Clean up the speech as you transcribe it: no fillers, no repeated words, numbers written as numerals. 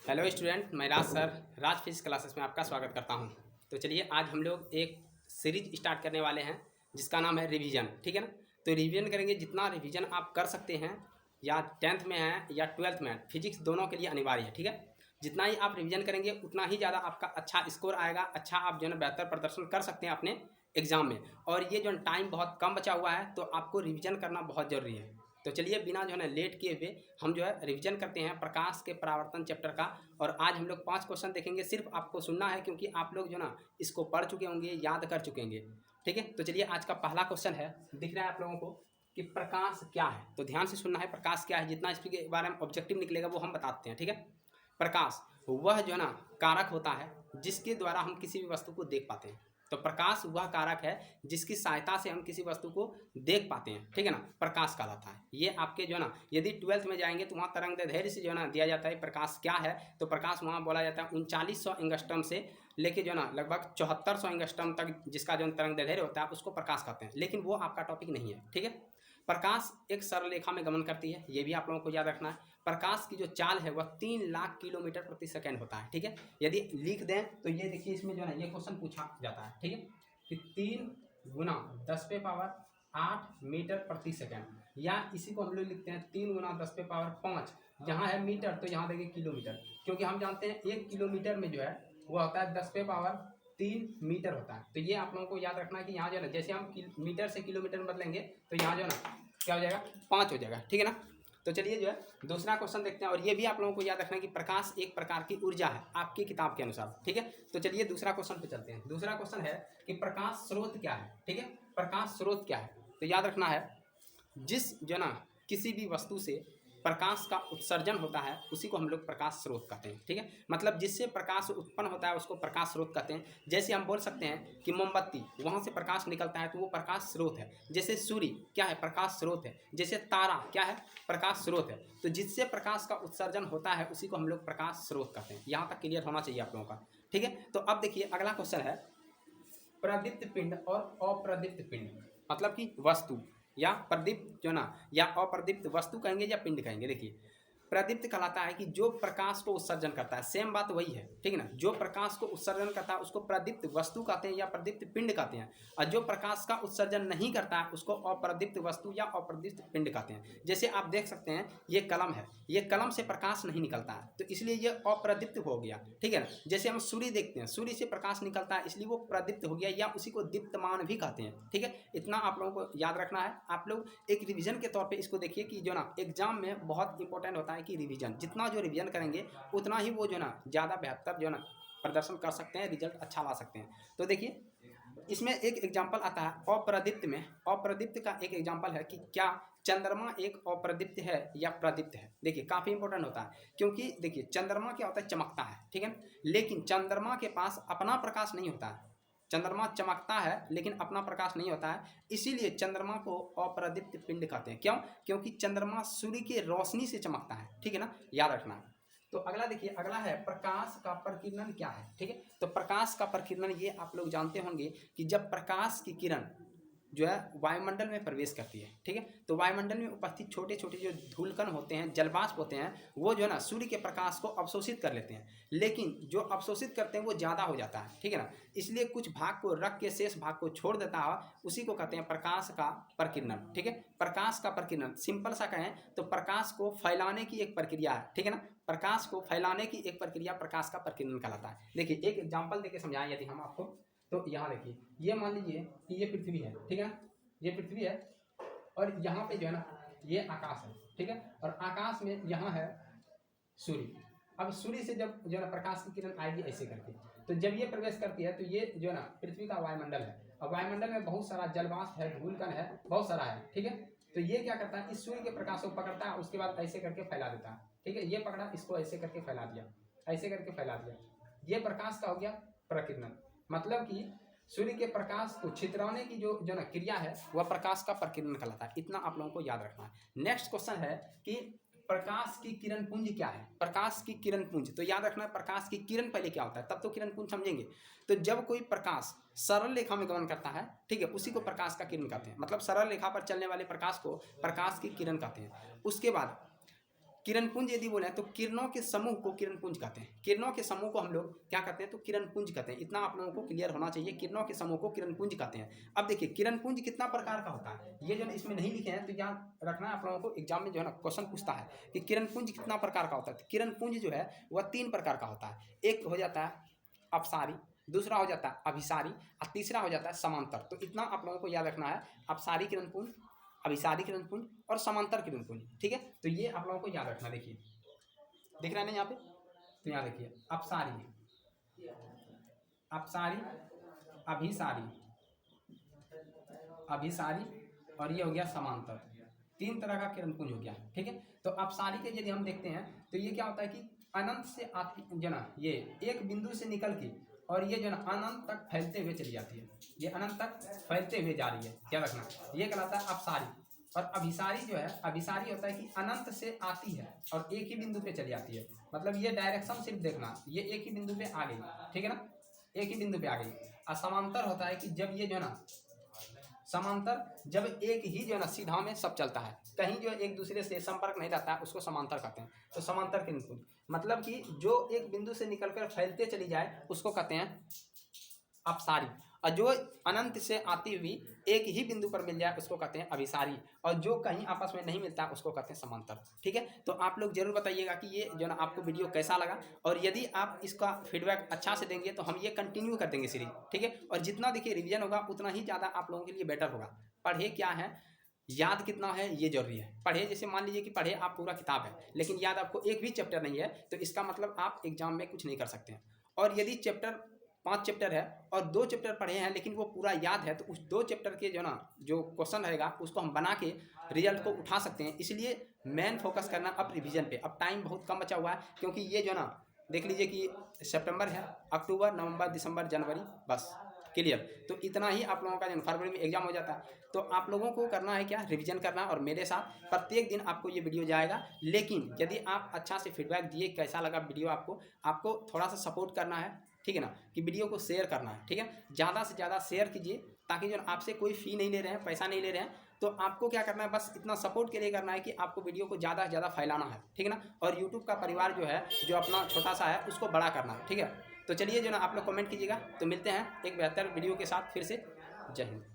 Hello student, मैं राज sir राज physics classes में आपका स्वागत करता हूं। तो चलिए आज हम लोग एक सीरीज स्टार्ट करने वाले हैं जिसका नाम है रिवीजन। ठीक है ना। तो रिवीजन करेंगे, जितना रिवीजन आप कर सकते हैं, या 10th में है या 12th में है, फिजिक्स दोनों के लिए अनिवार्य है। ठीक है। जितना ही आप रिवीजन करेंगे उतना ही ज़्यादा आपका अच्छा स्कोर आएगा, अच्छा आप जो है बेहतर प्रदर्शन कर सकते हैं अपने एग्जाम में। और ये जो टाइम बहुत कम बचा हुआ है तो आपको रिवीजन करना बहुत ज़रूरी है। तो चलिए बिना जो है ना लेट किए हुए हम जो है रिवीजन करते हैं प्रकाश के परावर्तन चैप्टर का। और आज हम लोग 5 क्वेश्चन देखेंगे, सिर्फ आपको सुनना है क्योंकि आप लोग जो ना इसको पढ़ चुके होंगे, याद कर चुके होंगे। ठीक है। तो चलिए आज का पहला क्वेश्चन है, दिख रहा है आप लोगों को कि प्रकाश क्या है। तो ध्यान से सुनना है, प्रकाश क्या है, जितना इसके बारे में ऑब्जेक्टिव निकलेगा वो हम बताते हैं। ठीक है। प्रकाश वह जो है ना कारक होता है जिसके द्वारा हम किसी भी वस्तु को देख पाते हैं। तो प्रकाश वह कारक है जिसकी सहायता से हम किसी वस्तु को देख पाते हैं। ठीक है ना, प्रकाश कहलाता है। ये आपके जो है ना, यदि 12th में जाएंगे तो वहाँ तरंगदैर्घ्य से जो है ना दिया जाता है प्रकाश क्या है। तो प्रकाश वहाँ बोला जाता है 3900 एंगस्ट्रम से लेके जो है ना लगभग 7400 एंगस्ट्रम तक जिसका जो तरंगदैर्घ्य होता है उसको प्रकाश कहते हैं। लेकिन वो आपका टॉपिक नहीं है। ठीक है। प्रकाश एक सरल रेखा में गमन करती है, ये भी आप लोगों को याद रखना है। प्रकाश की जो चाल है वह 3 लाख किलोमीटर प्रति सेकंड होता है। ठीक है। यदि लिख दें तो ये देखिए, इसमें जो है ना ये क्वेश्चन पूछा जाता है। ठीक है, कि 3 गुना 10 पे पावर 8 मीटर प्रति सेकंड, या इसी को हम लोग लिखते हैं 3 गुना 10 पे पावर 5। यहाँ है मीटर तो यहाँ देखिए किलोमीटर, क्योंकि हम जानते हैं 1 किलोमीटर में जो है वो होता है 10 पे पावर 3 मीटर होता है। तो ये आप लोगों को याद रखना है कि यहाँ जो है ना, जैसे हम मीटर से किलोमीटर में बदलेंगे तो यहाँ जो है ना क्या हो जाएगा, 5 हो जाएगा। ठीक है ना। तो चलिए जो है दूसरा क्वेश्चन देखते हैं। और ये भी आप लोगों को याद रखना है कि प्रकाश एक प्रकार की ऊर्जा है आपकी किताब के अनुसार। ठीक है। तो चलिए दूसरा क्वेश्चन पे चलते हैं। दूसरा क्वेश्चन है कि प्रकाश स्रोत क्या है। ठीक है, प्रकाश स्रोत क्या है। तो याद रखना है, जिस जो ना किसी भी वस्तु से प्रकाश का उत्सर्जन होता है उसी को हम लोग प्रकाश स्रोत कहते हैं। ठीक है, मतलब जिससे प्रकाश उत्पन्न होता है उसको प्रकाश स्रोत कहते हैं। जैसे हम बोल सकते हैं कि मोमबत्ती, वहाँ से प्रकाश निकलता है तो वो प्रकाश स्रोत है। जैसे सूर्य क्या है, प्रकाश स्रोत है। जैसे तारा क्या है, प्रकाश स्रोत है। तो जिससे प्रकाश का उत्सर्जन होता है उसी को हम लोग प्रकाश स्रोत कहते हैं। यहाँ तक क्लियर होना चाहिए आप लोगों का। ठीक है। तो अब देखिए अगला क्वेश्चन है, प्रदीप्त पिंड और अप्रदीप्त पिंड, मतलब कि वस्तु या प्रदीप्त जो ना, या अप्रदीप्त वस्तु कहेंगे या पिंड कहेंगे। देखिए प्रदीप्त कहलाता है कि जो प्रकाश को उत्सर्जन करता है, सेम बात वही है। ठीक है ना, जो प्रकाश को उत्सर्जन करता है उसको प्रदीप्त वस्तु कहते हैं या प्रदीप्त पिंड कहते हैं। और जो प्रकाश का उत्सर्जन नहीं करता है उसको अप्रदीप्त वस्तु या अप्रदीप्त पिंड कहते हैं। जैसे आप देख सकते हैं ये कलम है, ये कलम से प्रकाश नहीं निकलता है तो इसलिए ये अप्रदीप्त हो गया। ठीक है ना। जैसे हम सूर्य देखते हैं, सूर्य से प्रकाश निकलता है इसलिए वो प्रदीप्त हो गया, या उसी को दीप्तमान भी कहते हैं। ठीक है, इतना आप लोगों को याद रखना है। आप लोग एक रिवीजन के तौर पे इसको देखिए कि जो ना एग्जाम में बहुत इंपॉर्टेंट होता है कि रिवीजन, जितना जो रिवीजन करेंगे उतना ही वो जो ना ज़्यादा बेहतर जो ना प्रदर्शन कर सकते हैं, रिजल्ट अच्छा ला सकते हैं। तो देखिए इसमें एक एग्जाम्पल आता है अप्रदीप्त में। अप्रदीप्त का एक एग्जाम्पल है कि क्या चंद्रमा एक अप्रदीप्त है या प्रदीप्त है। देखिए काफ़ी इंपॉर्टेंट होता है, क्योंकि देखिए चंद्रमा क्या होता है, चमकता है। ठीक है, लेकिन चंद्रमा के पास अपना प्रकाश नहीं होता है। चंद्रमा चमकता है लेकिन अपना प्रकाश नहीं होता है, इसीलिए चंद्रमा को अप्रदीप्त पिंड कहते हैं। क्यों? क्योंकि चंद्रमा सूर्य की रोशनी से चमकता है। ठीक है ना, याद रखना है। तो अगला देखिए, अगला है प्रकाश का प्रकीर्णन क्या है। ठीक है, तो प्रकाश का प्रकीर्णन ये आप लोग जानते होंगे कि जब प्रकाश की किरण जो है वायुमंडल में प्रवेश करती है। ठीक है, तो वायुमंडल में उपस्थित छोटे छोटे जो धूलकण होते हैं, जलवाष्प होते हैं, वो जो है ना सूर्य के प्रकाश को अवशोषित कर लेते हैं। लेकिन जो अवशोषित करते हैं वो ज़्यादा हो जाता है। ठीक है ना, इसलिए कुछ भाग को रख के शेष भाग को छोड़ देता है, उसी को कहते हैं प्रकाश का प्रकीर्णन। ठीक है, प्रकाश का प्रकीर्णन सिंपल सा कहें तो प्रकाश को फैलाने की एक प्रक्रिया है। ठीक है ना, प्रकाश को फैलाने की एक प्रक्रिया प्रकाश का प्रकीर्णन कहलाता है। देखिए एक एग्जाम्पल देके समझाएं यदि हम आपको, तो यहाँ देखिए ये मान लीजिए कि ये पृथ्वी है। ठीक है ना, ये पृथ्वी है और यहाँ पे जो है ना ये आकाश है। ठीक है, और आकाश में यहाँ है सूर्य। अब सूर्य से जब जो है ना प्रकाश की किरण आएगी ऐसे करके, तो जब ये प्रवेश करती है तो ये जो है ना पृथ्वी का वायुमंडल है। अब वायुमंडल में बहुत सारा जलवाष्प है, धूलकण है, बहुत सारा है। ठीक है, तो ये क्या करता है, इस सूर्य के प्रकाश को पकड़ता है, उसके बाद ऐसे करके फैला देता है। ठीक है, ये पकड़ा, इसको ऐसे करके फैला दिया, ऐसे करके फैला दिया। ये प्रकाश का हो गया प्रकीर्णन, मतलब कि सूर्य के प्रकाश को छितराने की जो ना क्रिया है वह प्रकाश का प्रकीर्णन कहलाता है। इतना आप लोगों को याद रखना है। नेक्स्ट क्वेश्चन है कि प्रकाश की किरण पुंज क्या है। प्रकाश की किरण पुंज, तो याद रखना है प्रकाश की किरण पहले क्या होता है, तब तो किरण पुंज समझेंगे। तो जब कोई प्रकाश सरल रेखा में गमन करता है, ठीक है, उसी को प्रकाश का किरण कहते हैं। मतलब सरल रेखा पर चलने वाले प्रकाश को प्रकाश की किरण कहते हैं। उसके बाद किरणपुंज यदि बोले तो किरणों के समूह को किरणपुंज कहते हैं। किरणों के समूह को हम लोग क्या कहते हैं तो किरणपुंज कहते हैं। इतना आप लोगों को क्लियर होना चाहिए, किरणों के समूह को किरणपुंज कहते हैं। अब देखिए किरणपुंज कितना प्रकार का होता है, ये जो इसमें नहीं लिखे हैं तो याद रखना है आप लोगों को, एग्जाम में जो है ना क्वेश्चन पूछता है कि किरणपुंज कितना प्रकार का होता है। किरणपुंज जो है वह 3 प्रकार का होता है। एक हो जाता है अपसारी, दूसरा हो जाता है अभिसारी और तीसरा हो जाता है समांतर। तो इतना आप लोगों को याद रखना है, अपसारी किरणपुंज, अभिसारी किरणपुंज और समांतर किरणपुंज, ठीक है। तो ये आप लोगों को याद रखना। देखिए दिख रहा है ना यहाँ पे, तो यहाँ देखिए अपसारी, अपसारी, अभिसारी, अभिसारी और ये हो गया समांतर। 3 तरह का किरणपुंज हो गया, ठीक है। तो अपसारी के यदि हम देखते हैं तो ये क्या होता है कि अनंत से आती जो ना, ये एक बिंदु से निकल के और ये जो ना अनंत तक फैलते हुए चली जाती है, ये अनंत तक फैलते हुए जा रही है, क्या रखना, ये कहलाता है अपसारी। और अभिसारी जो है, अभिसारी होता है कि अनंत से आती है और एक ही बिंदु पे चली जाती है। मतलब ये डायरेक्शन सिर्फ देखना, ये एक ही बिंदु पे आ गई, ठीक है ना, एक ही बिंदु पे आ गई। और समांतर होता है कि जब ये जो ना, समांतर जब एक ही जो है ना सीधा में सब चलता है, कहीं जो एक दूसरे से संपर्क नहीं रहता है, उसको समांतर कहते हैं। तो समांतर किरणपुंज मतलब कि जो एक बिंदु से निकलकर फैलते चली जाए उसको कहते हैं अपसारी, और जो अनंत से आती हुई एक ही बिंदु पर मिल जाए उसको कहते हैं अभिसारी, और जो कहीं आपस में नहीं मिलता उसको कहते हैं समांतर, ठीक है। तो आप लोग जरूर बताइएगा कि ये जो ना आपको वीडियो कैसा लगा, और यदि आप इसका फीडबैक अच्छा से देंगे तो हम ये कंटिन्यू कर देंगे सीरीज, ठीक है। और जितना देखिए रिवीजन होगा उतना ही ज़्यादा आप लोगों के लिए बेटर होगा। पढ़े क्या है, याद कितना है ये जरूरी है। पढ़े जैसे मान लीजिए कि पढ़े आप पूरा किताब है लेकिन याद आपको एक भी चैप्टर नहीं है, तो इसका मतलब आप एग्जाम में कुछ नहीं कर सकते हैं। और यदि चैप्टर 5 चैप्टर है और 2 चैप्टर पढ़े हैं लेकिन वो पूरा याद है, तो उस 2 चैप्टर के जो ना जो क्वेश्चन रहेगा उसको हम बना के रिजल्ट को उठा सकते हैं। इसलिए मेन फोकस करना अब रिवीजन पे। अब टाइम बहुत कम बचा हुआ है, क्योंकि ये जो ना देख लीजिए कि सितंबर है, अक्टूबर, नवंबर, दिसंबर, जनवरी, बस क्लियर। तो इतना ही आप लोगों का जो फरवरी में एग्जाम हो जाता है। तो आप लोगों को करना है क्या, रिवीजन करना, और मेरे साथ प्रत्येक दिन आपको ये वीडियो जाएगा। लेकिन यदि आप अच्छा से फीडबैक दिए कैसा लगा वीडियो, आपको थोड़ा सा सपोर्ट करना है, ठीक है ना, कि वीडियो को शेयर करना है, ठीक है। ज़्यादा से ज़्यादा शेयर कीजिए, ताकि जो आपसे कोई फ़ी नहीं ले रहे हैं, पैसा नहीं ले रहे हैं। तो आपको क्या करना है, बस इतना सपोर्ट के लिए करना है कि आपको वीडियो को ज़्यादा से ज़्यादा फैलाना है, ठीक है ना। और यूट्यूब का परिवार जो है, जो अपना छोटा सा है, उसको बड़ा करना है, ठीक है। तो चलिए जो ना आप लोग कमेंट कीजिएगा। तो मिलते हैं एक बेहतर वीडियो के साथ फिर से। जय हिंद।